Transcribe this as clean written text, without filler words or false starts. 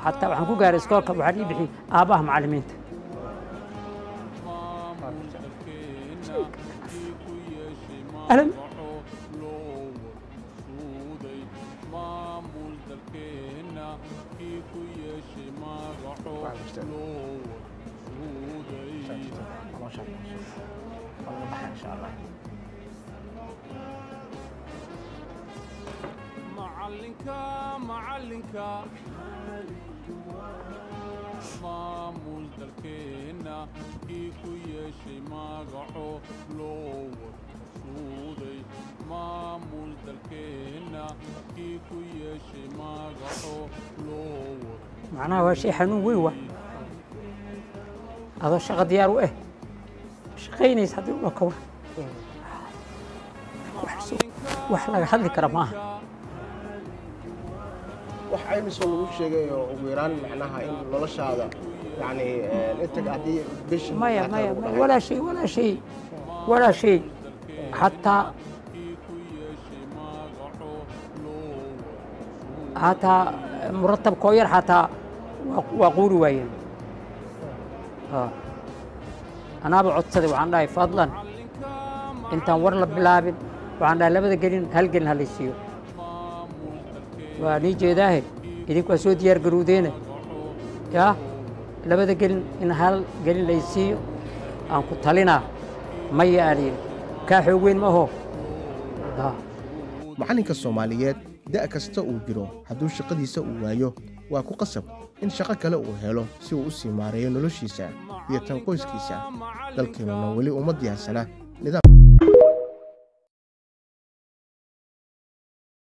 حتى waxaan ku gaaray iskoolka waxaan ii bixiyay aabaha macallimiinta أهلا معلنك maamul dalkeena kii ku yeeshay magaco loo warsuuday maamul dalkeena kii ku yeeshay magaco loo معناها هو شيء حنون ويوه هذا الشغل دياره إيه شقيني يسحب وكوه وحلا حد كرماه waxay misoo lagu sheegay oo ugu yaraan macnaha in noloshaada yani inta qadii bish ما ولا شيء ولا شيء ولا شيء حتى مرتب كوير حتى وقول وين أنا أبغى أتصدق وعن راي فضلا أنت ورلا بلابن وعن راي لبده قلين هل قلنا هاليسيو ونيجي ذاهب إذا سود يرجرودينه يا لبده قلين إن هل قلين ليسيو أن كتلنا ما يعلين كحوين ما هو macalinka Soomaaliyeed da kasta uu jiro hadduu shaqadiisa uu waayo waa ku qasab in shaqo kale uu helo si uu u sii maareeyo noloshiisa iyo tan qoyskiisa dalkeena wali uma diyaarsana